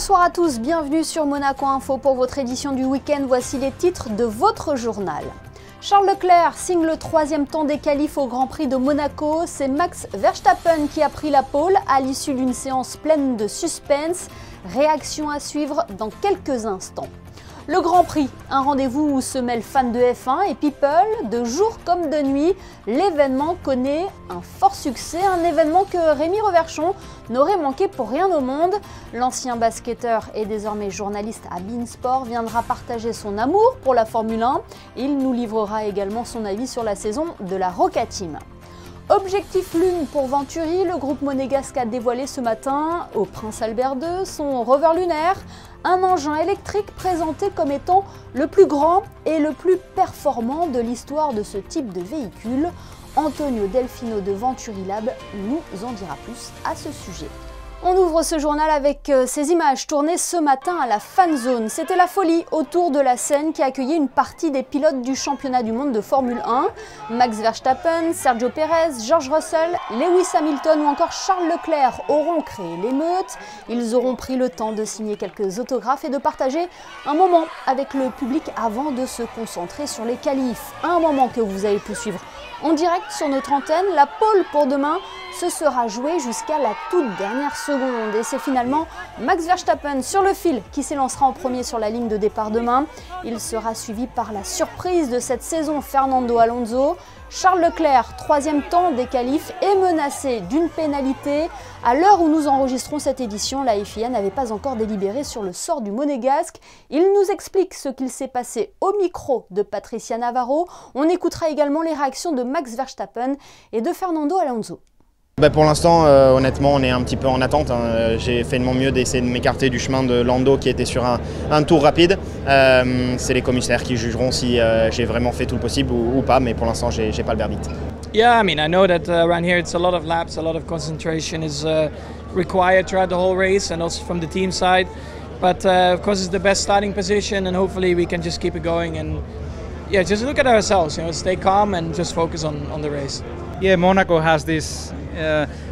Bonsoir à tous, bienvenue sur Monaco Info pour votre édition du week-end. Voici les titres de votre journal. Charles Leclerc signe le troisième temps des qualifs au Grand Prix de Monaco. C'est Max Verstappen qui a pris la pole à l'issue d'une séance pleine de suspense. Réaction à suivre dans quelques instants. Le Grand Prix, un rendez-vous où se mêlent fans de F1 et people. De jour comme de nuit, l'événement connaît un fort succès, un événement que Rémi Reverchon n'aurait manqué pour rien au monde. L'ancien basketteur et désormais journaliste à beIN Sport viendra partager son amour pour la Formule 1. Il nous livrera également son avis sur la saison de la Roca Team. Objectif Lune pour Venturi, le groupe monégasque a dévoilé ce matin au Prince Albert II son rover lunaire, un engin électrique présenté comme étant le plus grand et le plus performant de l'histoire de ce type de véhicule. Antonio Delfino de Venturi Lab nous en dira plus à ce sujet. On ouvre ce journal avec ces images tournées ce matin à la Fan Zone. C'était la folie autour de la scène qui accueillait une partie des pilotes du championnat du monde de Formule 1. Max Verstappen, Sergio Pérez, George Russell, Lewis Hamilton ou encore Charles Leclerc auront créé l'émeute. Ils auront pris le temps de signer quelques autographes et de partager un moment avec le public avant de se concentrer sur les qualifs. Un moment que vous avez pu suivre en direct sur notre antenne. La pole pour demain, ce sera joué jusqu'à la toute dernière seconde. Et c'est finalement Max Verstappen sur le fil qui s'élancera en premier sur la ligne de départ demain. Il sera suivi par la surprise de cette saison, Fernando Alonso. Charles Leclerc, troisième temps des qualifs, est menacé d'une pénalité. À l'heure où nous enregistrons cette édition, la FIA n'avait pas encore délibéré sur le sort du monégasque. Il nous explique ce qu'il s'est passé au micro de Patricia Navarro. On écoutera également les réactions de Max Verstappen et de Fernando Alonso. Pour l'instant, honnêtement, on est un petit peu en attente. J'ai fait de mon mieux d'essayer de m'écarter du chemin de Lando qui était sur un tour rapide. C'est les commissaires qui jugeront si j'ai vraiment fait tout le possible ou pas, mais pour l'instant, j'ai pas le verdict. Yeah, I mean, I know that around here it's a lot of laps, a lot of concentration is required throughout the whole race and also from the team side. But of course, it's the best starting position and hopefully we can just keep it going and yeah, just look at ourselves, stay calm and just focus on the race. Yeah, Monaco has this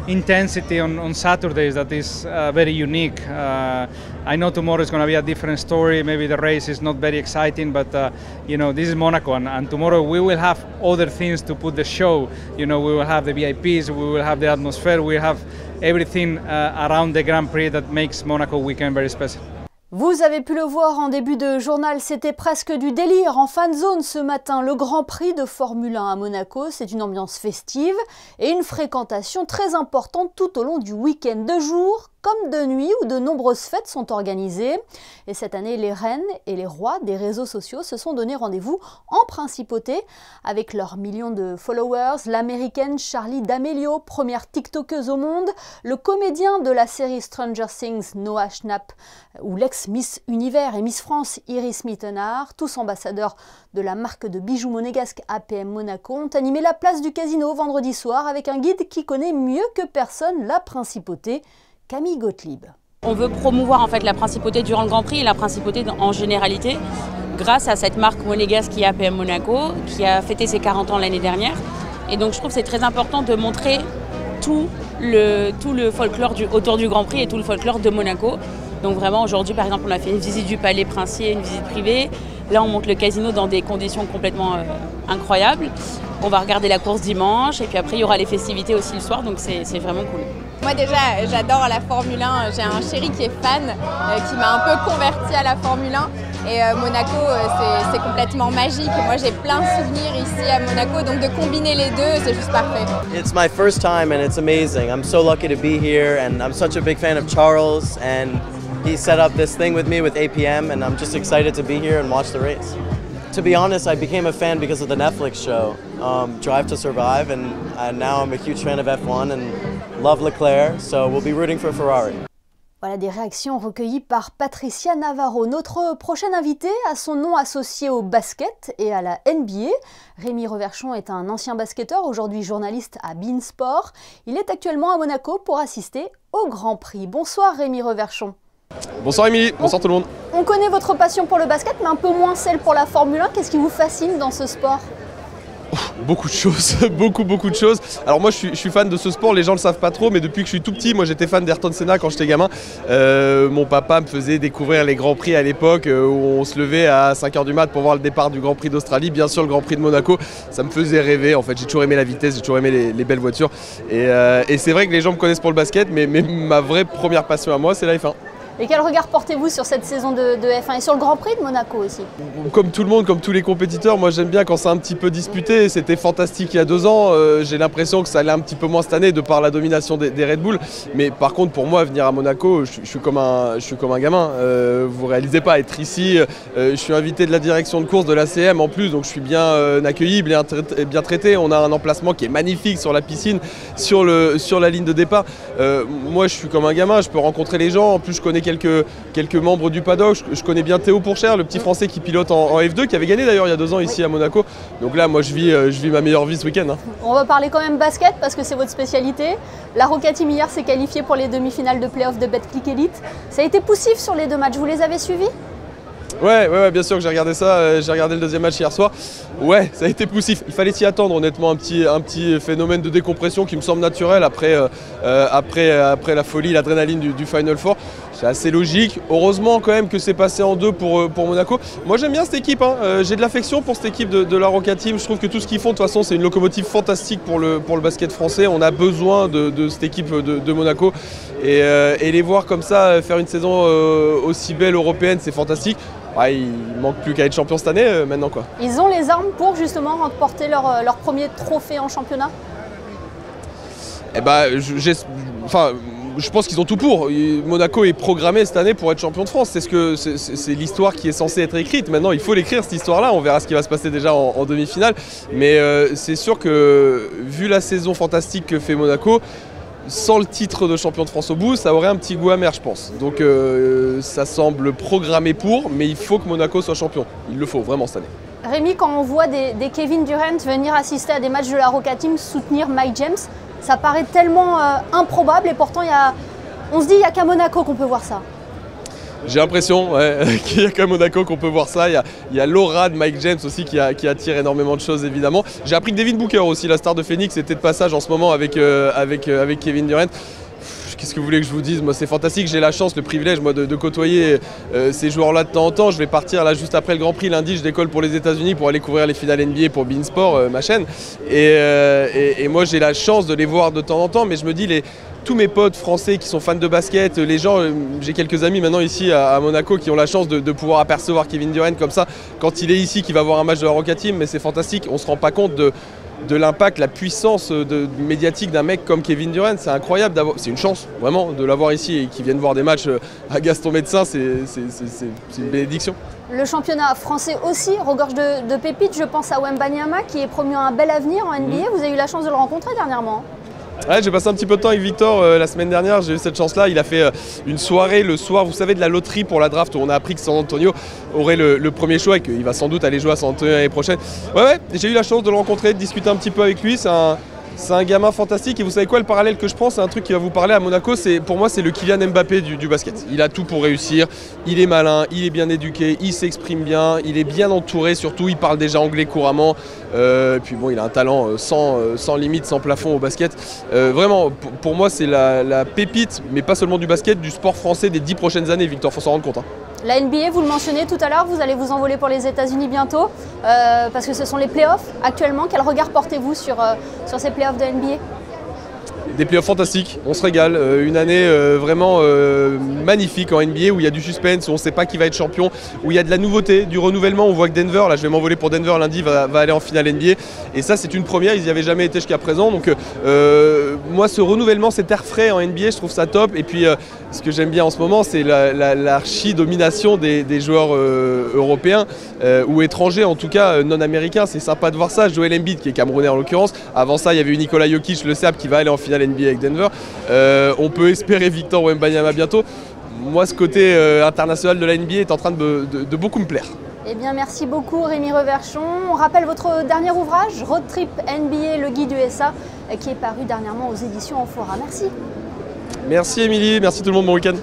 intensity on Saturdays that is very unique. I know tomorrow is going to be a different story. Maybe the race is not very exciting, but this is Monaco, and tomorrow we will have other things to put the show. We will have the VIPs, we will have the atmosphere, we have everything around the Grand Prix that makes Monaco weekend very special. Vous avez pu le voir en début de journal, c'était presque du délire en fan zone ce matin. Le Grand Prix de Formule 1 à Monaco, c'est une ambiance festive et une fréquentation très importante tout au long du week-end. De jour comme de nuit où de nombreuses fêtes sont organisées. Et cette année, les reines et les rois des réseaux sociaux se sont donné rendez-vous en principauté avec leurs millions de followers. L'américaine Charli D'Amelio, première TikTokeuse au monde, le comédien de la série Stranger Things, Noah Schnapp, ou l'ex-Miss Univers et Miss France Iris Mittenard, tous ambassadeurs de la marque de bijoux monégasque APM Monaco, ont animé la place du casino vendredi soir avec un guide qui connaît mieux que personne la principauté, Camille Gottlieb. On veut promouvoir en fait la principauté durant le Grand Prix et la principauté en généralité grâce à cette marque monégasque qui est APM Monaco, qui a fêté ses 40 ans l'année dernière. Et donc je trouve que c'est très important de montrer tout le folklore autour du Grand Prix et tout le folklore de Monaco. Donc vraiment aujourd'hui par exemple on a fait une visite du palais princier, une visite privée. Là on monte le casino dans des conditions complètement incroyables. On va regarder la course dimanche et puis après il y aura les festivités aussi le soir, donc c'est vraiment cool. Moi déjà j'adore la Formule 1, j'ai un chéri qui est fan, qui m'a un peu converti à la Formule 1 et Monaco c'est complètement magique. Moi j'ai plein de souvenirs ici à Monaco, donc de combiner les deux c'est juste parfait. It's my first time and it's amazing. I'm so lucky to be here and I'm such a big fan of Charles and he set up this thing with me with APM and I'm just excited to be here and watch the race. To be honest, I became a fan because of the Netflix show, Drive to Survive, and now I'm a huge fan of F1 and love Leclerc, so we'll be rooting for Ferrari. Voilà des réactions recueillies par Patricia Navarro. Notre prochain invité a son nom associé au basket et à la NBA. Rémi Reverchon est un ancien basketteur, aujourd'hui journaliste à beIN Sport. Il est actuellement à Monaco pour assister au Grand Prix. Bonsoir Rémi Reverchon. Bonsoir Émilie, bonsoir tout le monde. On connaît votre passion pour le basket, mais un peu moins celle pour la Formule 1. Qu'est-ce qui vous fascine dans ce sport ? Beaucoup de choses, beaucoup de choses. Alors moi je suis fan de ce sport, les gens le savent pas trop, mais depuis que je suis tout petit, moi j'étais fan d'Ayrton Senna quand j'étais gamin. Mon papa me faisait découvrir les Grands Prix à l'époque où on se levait à 5 h du mat pour voir le départ du Grand Prix d'Australie, bien sûr le Grand Prix de Monaco. Ça me faisait rêver, en fait j'ai toujours aimé la vitesse, j'ai toujours aimé les belles voitures. Et c'est vrai que les gens me connaissent pour le basket, mais ma vraie première passion à moi c'est la F1. Et quel regard portez-vous sur cette saison de F1 et sur le Grand Prix de Monaco aussi? Comme tout le monde, comme tous les compétiteurs, moi j'aime bien quand c'est un petit peu disputé. C'était fantastique il y a 2 ans, j'ai l'impression que ça allait un petit peu moins cette année de par la domination des Red Bull. Mais par contre pour moi venir à Monaco, je suis comme un gamin. Vous réalisez pas, être ici, je suis invité de la direction de course de l'ACM en plus, donc je suis bien accueilli, bien traité. On a un emplacement qui est magnifique sur la piscine, sur la ligne de départ. Moi je suis comme un gamin, je peux rencontrer les gens, en plus je connais quelques membres du paddock. Je connais bien Théo Pourchère, le petit français qui pilote en F2, qui avait gagné d'ailleurs il y a 2 ans ici à Monaco. Donc là, moi je vis ma meilleure vie ce week-end. Hein. On va parler quand même basket parce que c'est votre spécialité. La Roca Team hier s'est qualifiée pour les demi-finales de play-off de Betclic Elite. Ça a été poussif sur les 2 matchs, vous les avez suivis? Ouais, bien sûr que j'ai regardé ça, j'ai regardé le 2e match hier soir. Ouais, ça a été poussif, il fallait s'y attendre honnêtement, un petit phénomène de décompression qui me semble naturel après la folie, l'adrénaline du Final Four. C'est assez logique, heureusement quand même que c'est passé en 2 pour Monaco. Moi j'aime bien cette équipe, hein. J'ai de l'affection pour cette équipe de la Roca Team. Je trouve que tout ce qu'ils font de toute façon c'est une locomotive fantastique pour le basket français. On a besoin de cette équipe de Monaco et les voir comme ça faire une saison aussi belle européenne, c'est fantastique. Ouais, il manque plus qu'à être champion cette année maintenant quoi. Ils ont les armes pour justement remporter leur premier trophée en championnat? Eh ben, je pense qu'ils ont tout pour. Monaco est programmé cette année pour être champion de France. C'est l'histoire qui est censée être écrite. Maintenant, il faut l'écrire cette histoire-là. On verra ce qui va se passer déjà en demi-finale. Mais c'est sûr que vu la saison fantastique que fait Monaco, sans le titre de champion de France au bout, ça aurait un petit goût amer, je pense. Donc ça semble programmé pour, mais il faut que Monaco soit champion. Il le faut vraiment cette année. Rémi, quand on voit des Kevin Durant venir assister à des matchs de la Roca Team soutenir Mike James, ça paraît tellement improbable et pourtant on se dit il n'y a qu'à Monaco qu'on peut voir ça. J'ai l'impression qu'il n'y a qu'à Monaco qu'on peut voir ça. Il y a l'aura de Mike James aussi qui attire énormément de choses évidemment. J'ai appris que Devin Booker aussi, la star de Phoenix, était de passage en ce moment avec Kevin Durant. Qu'est-ce que vous voulez que je vous dise? Moi c'est fantastique, j'ai la chance, le privilège moi, de côtoyer ces joueurs-là de temps en temps. Je vais partir là juste après le Grand Prix lundi, je décolle pour les États-Unis pour aller couvrir les finales NBA pour beIN Sport, ma chaîne. Et moi j'ai la chance de les voir de temps en temps, mais je me dis tous mes potes français qui sont fans de basket, les gens, j'ai quelques amis maintenant ici à Monaco qui ont la chance de pouvoir apercevoir Kevin Durant comme ça quand il est ici, qui va voir un match de la Roca Team, mais c'est fantastique, on ne se rend pas compte de l'impact, la puissance médiatique d'un mec comme Kevin Durant. C'est incroyable c'est une chance vraiment de l'avoir ici et qu'il vienne voir des matchs à Gaston Médecin, c'est une bénédiction. Le championnat français aussi regorge de pépites, je pense à Wembanyama qui est promu à un bel avenir en NBA. Vous avez eu la chance de le rencontrer dernièrement? Ouais, j'ai passé un petit peu de temps avec Victor la semaine dernière, j'ai eu cette chance-là. Il a fait une soirée le soir, vous savez, de la loterie pour la draft où on a appris que San Antonio aurait le premier choix et qu'il va sans doute aller jouer à San Antonio l'année prochaine. Ouais, j'ai eu la chance de le rencontrer, de discuter un petit peu avec lui. C'est un gamin fantastique et vous savez quoi, le parallèle que je prends, c'est un truc qui va vous parler à Monaco, pour moi c'est le Kylian Mbappé du basket. Il a tout pour réussir, il est malin, il est bien éduqué, il s'exprime bien, il est bien entouré surtout, il parle déjà anglais couramment. Puis bon, il a un talent sans limite, sans plafond au basket. Vraiment, pour moi c'est la pépite, mais pas seulement du basket, du sport français des 10 prochaines années, Victor, faut s'en rendre compte. Hein. La NBA, vous le mentionnez tout à l'heure, vous allez vous envoler pour les États-Unis bientôt, parce que ce sont les playoffs actuellement. Quel regard portez-vous sur ces playoffs de NBA? Des playoffs fantastiques, on se régale, une année vraiment magnifique en NBA où il y a du suspense, où on ne sait pas qui va être champion, où il y a de la nouveauté, du renouvellement. On voit que Denver, là je vais m'envoler pour Denver lundi, va aller en finale NBA et ça c'est une première, ils n'y avaient jamais été jusqu'à présent. Donc moi ce renouvellement, cet air frais en NBA, je trouve ça top. Et puis ce que j'aime bien en ce moment, c'est l'archi-domination des joueurs européens ou étrangers, en tout cas non américains. C'est sympa de voir ça. Joel Embiid qui est camerounais en l'occurrence, avant ça il y avait eu Nikola Jokic, le Serbe, qui va aller en finale NBA avec Denver. On peut espérer Victor Wembanyama bientôt. Moi, ce côté international de la NBA est en train de beaucoup me plaire. Eh bien, merci beaucoup Rémi Reverchon. On rappelle votre dernier ouvrage, Road Trip NBA, le guide USA, qui est paru dernièrement aux éditions Amphora. Merci. Merci Émilie, merci tout le monde, bon week-end.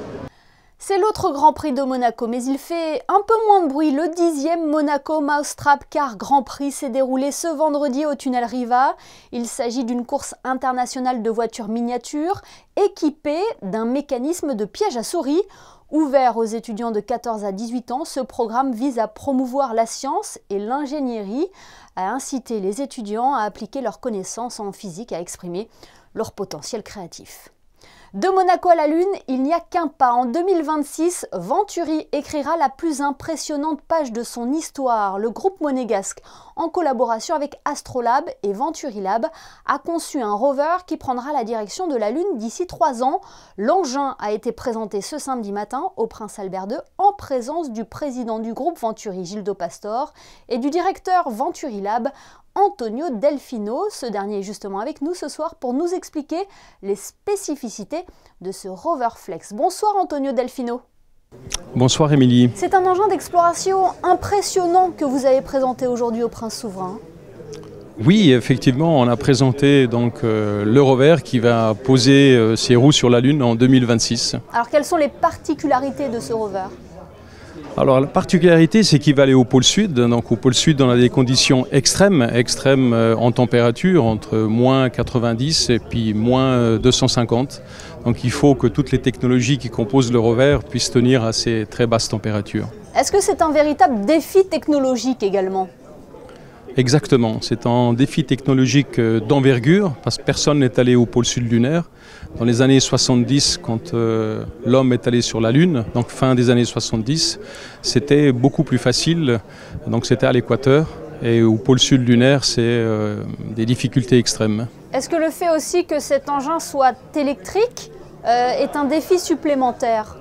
C'est l'autre Grand Prix de Monaco, mais il fait un peu moins de bruit. Le 10e Monaco Mousetrap Car Grand Prix s'est déroulé ce vendredi au tunnel Riva. Il s'agit d'une course internationale de voitures miniatures équipée d'un mécanisme de piège à souris. Ouvert aux étudiants de 14 à 18 ans, ce programme vise à promouvoir la science et l'ingénierie, à inciter les étudiants à appliquer leurs connaissances en physique, à exprimer leur potentiel créatif. De Monaco à la Lune, il n'y a qu'un pas. En 2026, Venturi écrira la plus impressionnante page de son histoire. Le groupe monégasque, en collaboration avec Astrolabe et Venturilab, a conçu un rover qui prendra la direction de la Lune d'ici 3 ans. L'engin a été présenté ce samedi matin au Prince Albert II en présence du président du groupe Venturi, Gildo Pastor, et du directeur Venturilab, Antonio Delfino. Ce dernier est justement avec nous ce soir pour nous expliquer les spécificités de ce rover Flex. Bonsoir Antonio Delfino. Bonsoir Émilie. C'est un engin d'exploration impressionnant que vous avez présenté aujourd'hui au Prince Souverain. Oui, effectivement, on a présenté donc le rover qui va poser ses roues sur la Lune en 2026. Alors quelles sont les particularités de ce rover ? Alors la particularité, c'est qu'il va aller au pôle sud. Donc au pôle sud, on a des conditions extrêmes en température, entre moins 90 et puis moins 250. Donc il faut que toutes les technologies qui composent le rover puissent tenir à ces très basses températures. Est-ce que c'est un véritable défi technologique également ? Exactement, c'est un défi technologique d'envergure parce que personne n'est allé au pôle sud lunaire. Dans les années 70, quand l'homme est allé sur la Lune, donc fin des années 70, c'était beaucoup plus facile, donc c'était à l'équateur. Et au pôle sud lunaire, c'est des difficultés extrêmes. Est-ce que le fait aussi que cet engin soit électrique est un défi supplémentaire ?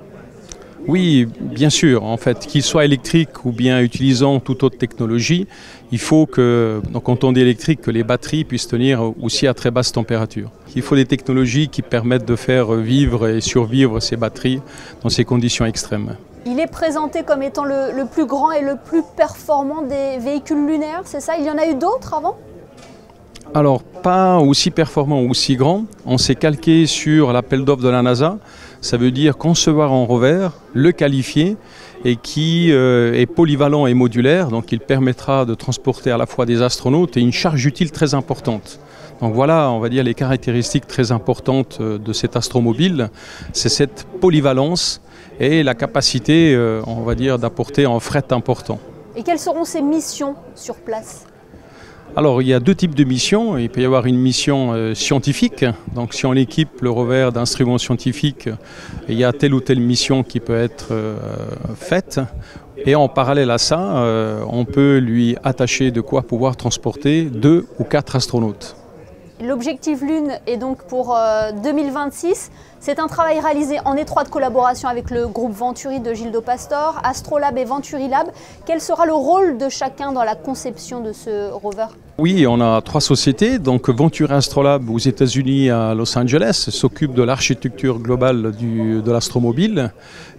Oui, bien sûr. En fait, qu'il soit électrique ou bien utilisant toute autre technologie, il faut que, donc quand on dit électrique, que les batteries puissent tenir aussi à très basse température. Il faut des technologies qui permettent de faire vivre et survivre ces batteries dans ces conditions extrêmes. Il est présenté comme étant le plus grand et le plus performant des véhicules lunaires, c'est ça ? Il y en a eu d'autres avant ? Alors, pas aussi performant ou aussi grand. On s'est calqué sur l'appel d'offres de la NASA. Ça veut dire concevoir un rover, le qualifier et qui est polyvalent et modulaire. Donc, il permettra de transporter à la fois des astronautes et une charge utile très importante. Donc voilà, on va dire les caractéristiques très importantes de cet astromobile. C'est cette polyvalence et la capacité, on va dire, d'apporter un fret important. Et quelles seront ces missions sur place ? Alors il y a deux types de missions. Il peut y avoir une mission scientifique. Donc si on équipe le rover d'instruments scientifiques, il y a telle ou telle mission qui peut être faite. Et en parallèle à ça, on peut lui attacher de quoi pouvoir transporter 2 ou 4 astronautes. L'objectif Lune est donc pour 2026. C'est un travail réalisé en étroite collaboration avec le groupe Venturi de Gildo Pastor, Astrolabe et Venturilab. Quel sera le rôle de chacun dans la conception de ce rover ? Oui, on a 3 sociétés. Donc Venturi Astrolabe aux États-Unis à Los Angeles s'occupe de l'architecture globale de l'astromobile.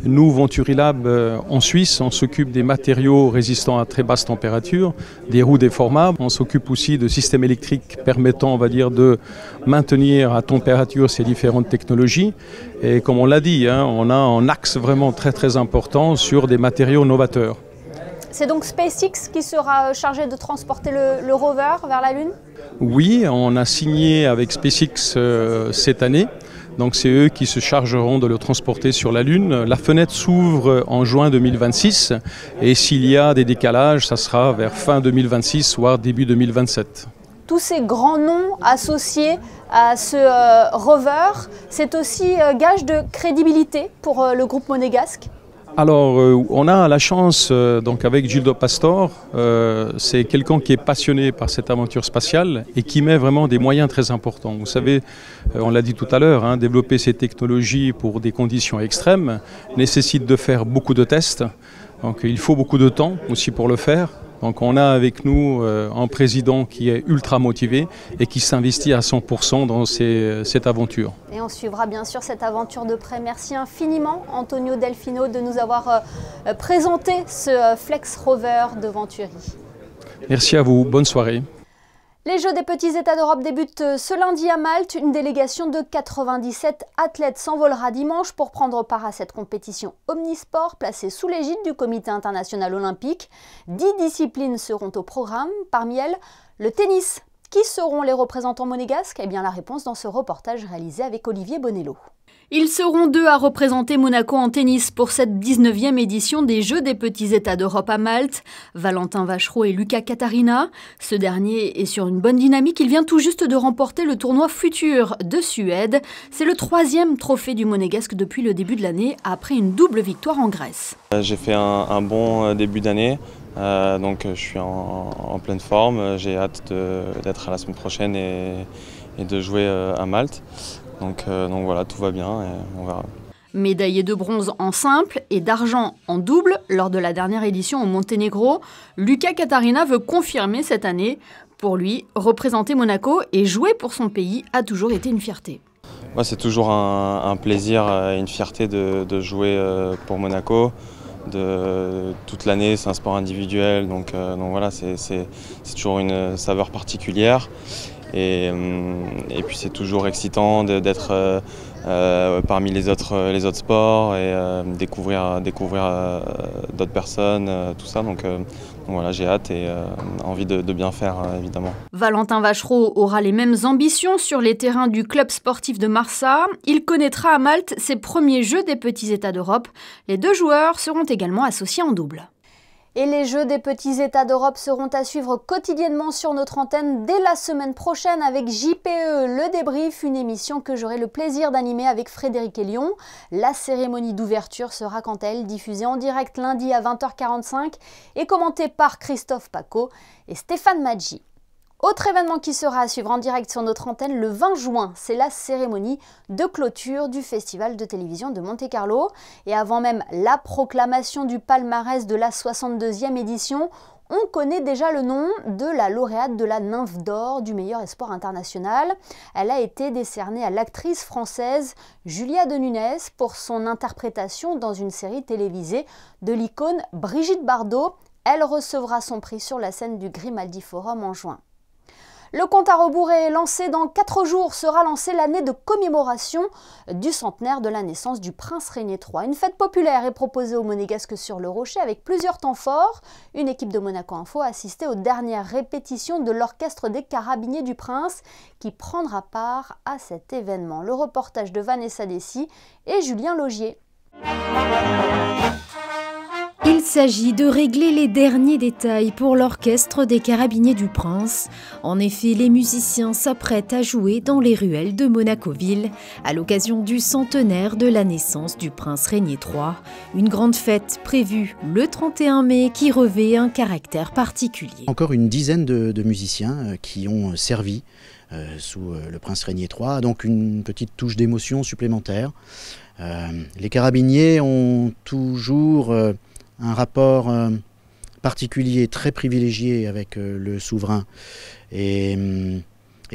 Nous, Venturilab en Suisse, on s'occupe des matériaux résistants à très basse température, des roues déformables. On s'occupe aussi de systèmes électriques permettant, on va dire, de maintenir à température ces différentes technologies. Et comme on l'a dit, on a un axe vraiment très important sur des matériaux novateurs. C'est donc SpaceX qui sera chargé de transporter le rover vers la Lune ? Oui, on a signé avec SpaceX cette année. Donc c'est eux qui se chargeront de le transporter sur la Lune. La fenêtre s'ouvre en juin 2026 et s'il y a des décalages, ça sera vers fin 2026 voire début 2027. Tous ces grands noms associés à ce rover, c'est aussi gage de crédibilité pour le groupe monégasque ? Alors, on a la chance, donc avec Gildo Pastor, c'est quelqu'un qui est passionné par cette aventure spatiale et qui met vraiment des moyens très importants. Vous savez, on l'a dit tout à l'heure, développer ces technologies pour des conditions extrêmes nécessite de faire beaucoup de tests. Donc, il faut beaucoup de temps aussi pour le faire. Donc on a avec nous un président qui est ultra motivé et qui s'investit à 100% dans cette aventure. Et on suivra bien sûr cette aventure de près. Merci infiniment Antonio Delfino de nous avoir présenté ce Flex Rover de Venturi. Merci à vous, bonne soirée. Les Jeux des petits États d'Europe débutent ce lundi à Malte. Une délégation de 97 athlètes s'envolera dimanche pour prendre part à cette compétition omnisport placée sous l'égide du Comité international olympique. 10 disciplines seront au programme, parmi elles le tennis. Qui seront les représentants monégasques? Eh bien la réponse dans ce reportage réalisé avec Olivier Bonello. Ils seront 2 à représenter Monaco en tennis pour cette 19e édition des Jeux des petits États d'Europe à Malte. Valentin Vachereau et Luca Katarina. Ce dernier est sur une bonne dynamique. Il vient tout juste de remporter le tournoi Futur de Suède. C'est le 3e trophée du Monégasque depuis le début de l'année, après une double victoire en Grèce. J'ai fait un bon début d'année. Donc je suis en pleine forme. J'ai hâte d'être à la semaine prochaine et de jouer à Malte. Donc voilà, tout va bien et on verra. Médaillé de bronze en simple et d'argent en double lors de la dernière édition au Monténégro, Luca Katarina veut confirmer cette année. Pour lui, représenter Monaco et jouer pour son pays a toujours été une fierté. C'est toujours un plaisir et une fierté de jouer pour Monaco. Toute l'année, c'est un sport individuel, donc voilà, c'est toujours une saveur particulière. Et puis c'est toujours excitant d'être parmi les autres sports et découvrir d'autres personnes, tout ça. Donc voilà, j'ai hâte et envie de bien faire, évidemment. Valentin Vachereau aura les mêmes ambitions sur les terrains du club sportif de Marsa. Il connaîtra à Malte ses premiers Jeux des petits États d'Europe. Les 2 joueurs seront également associés en double. Et les Jeux des petits États d'Europe seront à suivre quotidiennement sur notre antenne dès la semaine prochaine avec JPE, le débrief, une émission que j'aurai le plaisir d'animer avec Frédéric Elion. La cérémonie d'ouverture sera quant à elle diffusée en direct lundi à 20h45 et commentée par Christophe Paco et Stéphane Maggi. Autre événement qui sera à suivre en direct sur notre antenne le 20 juin, c'est la cérémonie de clôture du Festival de télévision de Monte-Carlo. Et avant même la proclamation du palmarès de la 62e édition, on connaît déjà le nom de la lauréate de la Nymphe d'Or du meilleur espoir international. Elle a été décernée à l'actrice française Julia de Nunes pour son interprétation dans une série télévisée de l'icône Brigitte Bardot. Elle recevra son prix sur la scène du Grimaldi Forum en juin. Le compte à rebours est lancé dans 4 jours. Sera lancée l'année de commémoration du centenaire de la naissance du prince Régnier III. Une fête populaire est proposée aux Monégasques sur le Rocher avec plusieurs temps forts. Une équipe de Monaco Info a assisté aux dernières répétitions de l'orchestre des Carabiniers du Prince qui prendra part à cet événement. Le reportage de Vanessa Dessy et Julien Logier. Il s'agit de régler les derniers détails pour l'orchestre des Carabiniers du Prince. En effet, les musiciens s'apprêtent à jouer dans les ruelles de Monaco-Ville à l'occasion du centenaire de la naissance du prince Régnier III. Une grande fête prévue le 31 mai qui revêt un caractère particulier. Encore une dizaine de musiciens qui ont servi sous le prince Régnier III, donc une petite touche d'émotion supplémentaire. Les Carabiniers ont toujours un rapport particulier, très privilégié avec le souverain. Et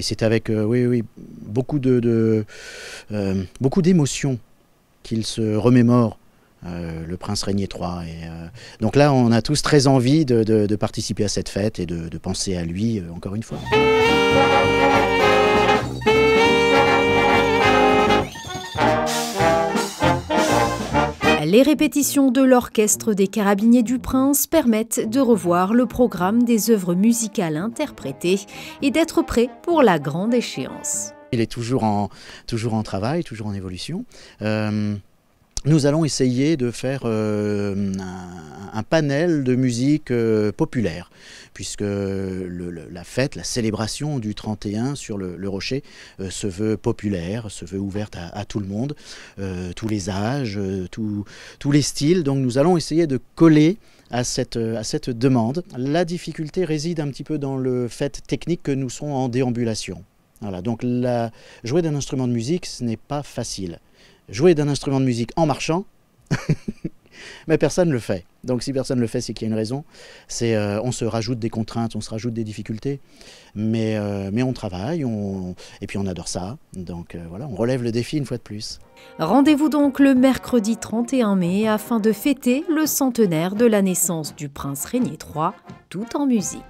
c'est avec beaucoup d'émotions qu'il se remémore le prince Régnier III. Et donc là, on a tous très envie de participer à cette fête et de penser à lui encore une fois. Les répétitions de l'orchestre des Carabiniers du Prince permettent de revoir le programme des œuvres musicales interprétées et d'être prêt pour la grande échéance. Il est toujours en travail, toujours en évolution. Nous allons essayer de faire un panel de musique populaire, puisque la fête, la célébration du 31 sur le Rocher se veut populaire, se veut ouverte à tout le monde, tous les âges, tous les styles. Donc nous allons essayer de coller à cette demande. La difficulté réside un petit peu dans le fait technique que nous sommes en déambulation. Voilà, donc jouer d'un instrument de musique, ce n'est pas facile. Jouer d'un instrument de musique en marchant, mais personne ne le fait. Donc si personne ne le fait, c'est qu'il y a une raison. On se rajoute des contraintes, on se rajoute des difficultés, mais on travaille, et puis on adore ça. Donc voilà, on relève le défi une fois de plus. Rendez-vous donc le mercredi 31 mai afin de fêter le centenaire de la naissance du prince Régnier III, tout en musique.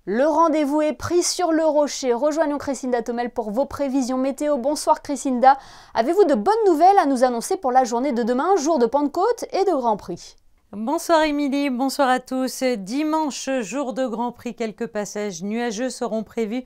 Le rendez-vous est pris sur le rocher. Rejoignons Christinda Thomel pour vos prévisions météo. Bonsoir Christinda. Avez-vous de bonnes nouvelles à nous annoncer pour la journée de demain, jour de Pentecôte et de Grand Prix? Bonsoir Émilie, bonsoir à tous. Dimanche, jour de Grand Prix, quelques passages nuageux seront prévus,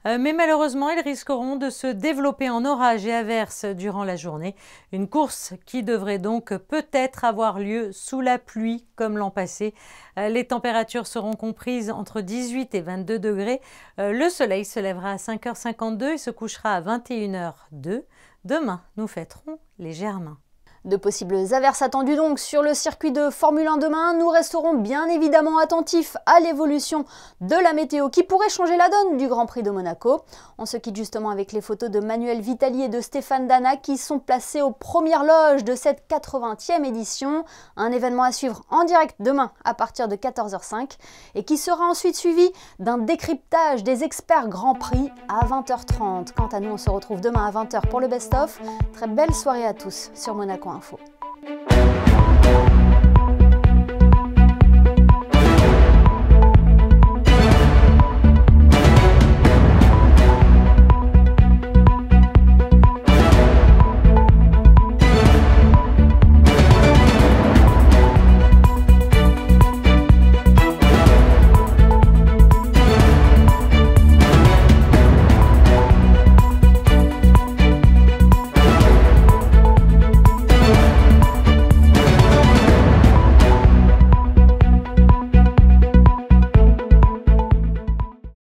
mais malheureusement ils risqueront de se développer en orages et averses durant la journée. Une course qui devrait donc peut-être avoir lieu sous la pluie comme l'an passé. Les températures seront comprises entre 18 et 22 degrés. Le soleil se lèvera à 5h52 et se couchera à 21h02. Demain, nous fêterons les Germains. De possibles averses attendues donc sur le circuit de Formule 1 demain. Nous resterons bien évidemment attentifs à l'évolution de la météo qui pourrait changer la donne du Grand Prix de Monaco. On se quitte justement avec les photos de Manuel Vitali et de Stéphane Dana qui sont placés aux premières loges de cette 80e édition. Un événement à suivre en direct demain à partir de 14h05 et qui sera ensuite suivi d'un décryptage des experts Grand Prix à 20h30. Quant à nous, on se retrouve demain à 20h pour le best-of. Très belle soirée à tous sur Monaco Info.